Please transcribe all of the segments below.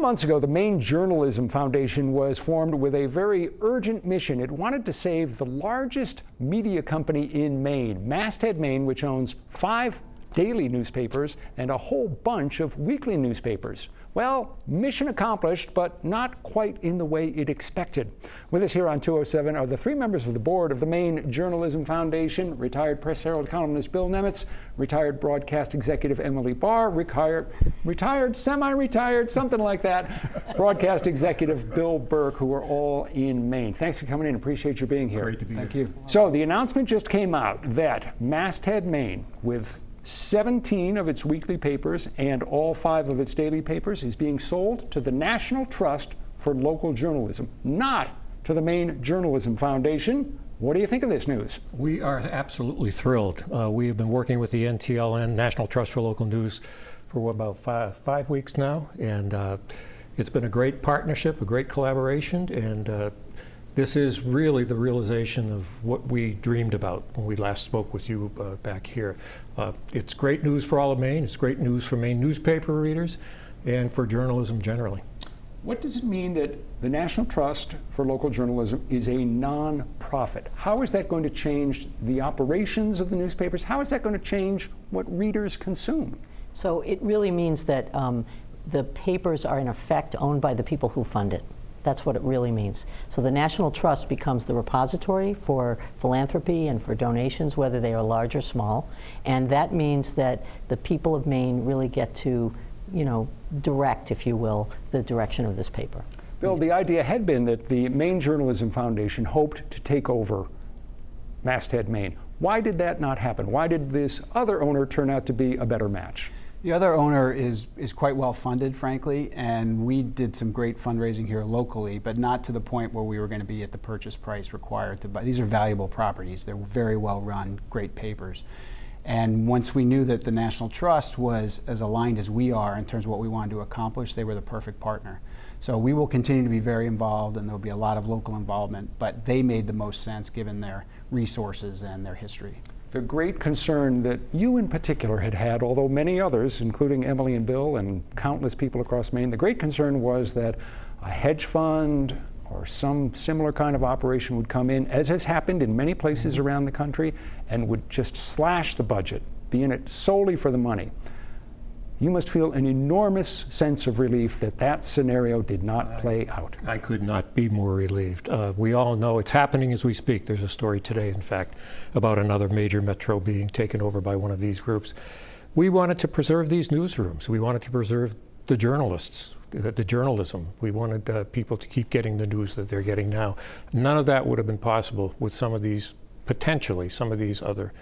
Months ago, the Maine Journalism Foundation was formed with a very urgent mission. It wanted to save the largest media company in Maine, Masthead Maine, which owns 5 daily newspapers and a whole bunch of weekly newspapers. Well, mission accomplished, but not quite in the way it expected. With us here on 207 are the 3 members of the board of the Maine Journalism Foundation: retired Press Herald columnist Bill Nemitz, retired broadcast executive Emily Barr, retired, semi-retired, something like that, broadcast executive Bill Burke, who are all in Maine. Thanks for coming in. Appreciate you being here. Great to be here. Thank you. So the announcement just came out that Masthead Maine, with 17 of its weekly papers and all 5 of its daily papers, is being sold to the National Trust for Local Journalism, not to the Maine Journalism Foundation. What do you think of this news? We are absolutely thrilled. We have been working with the NTLN, National Trust for Local News, for about five weeks now, and it's been a great partnership, a great collaboration, and this is really the realization of what we dreamed about when we last spoke with you back here. It's great news for all of Maine. It's great news for Maine newspaper readers and for journalism generally. What does it mean that the National Trust for Local Journalism is a non-profit? How is that going to change the operations of the newspapers? How is that going to change what readers consume? So it really means that the papers are in effect owned by the people who fund it. That's what it really means. So the National Trust becomes the repository for philanthropy and for donations, whether they are large or small. And that means that the people of Maine really get to, direct, if you will, the direction of this paper. Bill, the idea had been that the Maine Journalism Foundation hoped to take over Masthead Maine. Why did that not happen? Why did this other owner turn out to be a better match? The other owner is quite well funded, frankly, and we did some great fundraising here locally, but not to the point where we were going to be at the purchase price required to buy. These are valuable properties. They're very well run, great papers. And once we knew that the National Trust was as aligned as we are in terms of what we wanted to accomplish, they were the perfect partner. So we will continue to be very involved, and there'll be a lot of local involvement, but they made the most sense given their resources and their history. The great concern that you in particular had, although many others, including Emily and Bill and countless people across Maine, the great concern was that a hedge fund or some similar kind of operation would come in, as has happened in many places around the country, and would just slash the budget, be in it solely for the money. You must feel an enormous sense of relief that that scenario did not play out. I could not be more relieved. We all know it's happening as we speak. There's a story today, in fact, about another major metro being taken over by one of these groups. We wanted to preserve these newsrooms. We wanted to preserve the journalists, the journalism. We wanted people to keep getting the news that they're getting now. None of that would have been possible with some of these, potentially, some of these other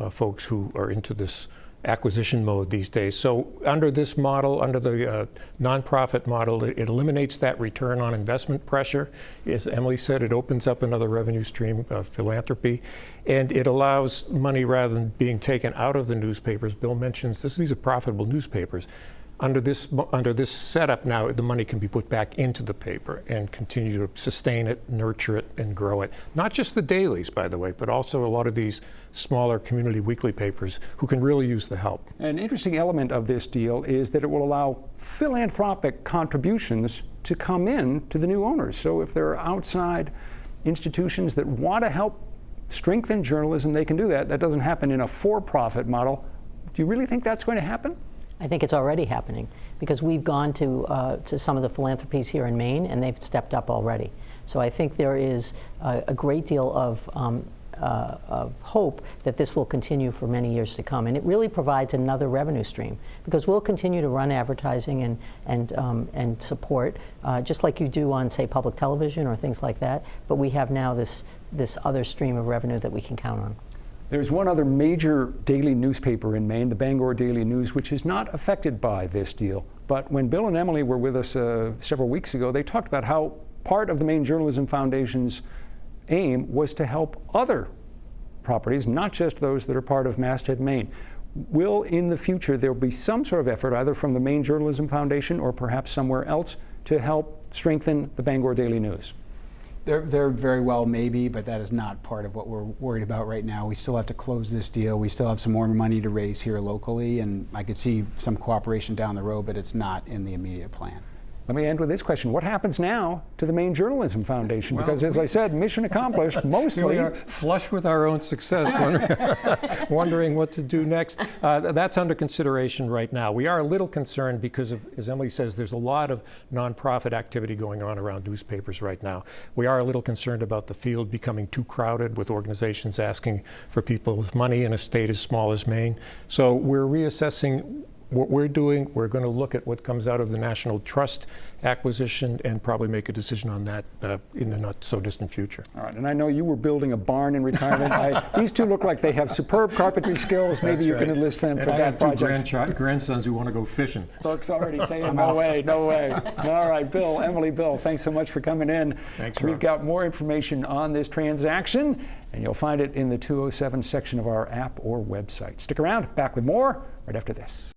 folks who are into this acquisition mode these days. So under this model, under the nonprofit model, it eliminates that return on investment pressure. As Emily said, it opens up another revenue stream of philanthropy, and it allows money, rather than being taken out of the newspapers. Bill mentions these are profitable newspapers. Under this setup now, the money can be put back into the paper and continue to sustain it, nurture it, and grow it. Not just the dailies, by the way, but also a lot of these smaller community weekly papers who can really use the help. An interesting element of this deal is that it will allow philanthropic contributions to come in to the new owners. So if there are outside institutions that want to help strengthen journalism, they can do that. That doesn't happen in a for-profit model. Do you really think that's going to happen? I think it's already happening, because we've gone to some of the philanthropies here in Maine, and they've stepped up already. So I think there is a great deal of hope that this will continue for many years to come. And it really provides another revenue stream, because we'll continue to run advertising and support, just like you do on, say, public television or things like that. But we have now this other stream of revenue that we can count on. There's one other major daily newspaper in Maine, the Bangor Daily News, which is not affected by this deal. But when Bill and Emily were with us several weeks ago, they talked about how part of the Maine Journalism Foundation's aim was to help other properties, not just those that are part of Masthead Maine. Will, in the future, there be some sort of effort, either from the Maine Journalism Foundation or perhaps somewhere else, to help strengthen the Bangor Daily News? There very well may be, but that is not part of what we're worried about right now. We still have to close this deal. We still have some more money to raise here locally, and I could see some cooperation down the road, but it's not in the immediate plan. Let me end with this question. What happens now to the Maine Journalism Foundation? Well, Because, as I said, mission accomplished, mostly. We are flush with our own success, wondering what to do next. That's under consideration right now. We are a little concerned because of, as Emily says, there's a lot of nonprofit activity going on around newspapers right now. We are a little concerned about the field becoming too crowded with organizations asking for people's money in a state as small as Maine. So we're reassessing what we're doing. We're going to look at what comes out of the National Trust acquisition and probably make a decision on that in the not so distant future. All right, and I know you were building a barn in retirement. These two look like they have superb carpentry skills. Maybe you can enlist them for that project. I have two grandsons who want to go fishing. Folks already saying, no way, no way. All right, Bill, Emily, Bill, thanks so much for coming in. Thanks, We've Rob. got more information on this transaction, and you'll find it in the 207 section of our app or website. Stick around, back with more right after this.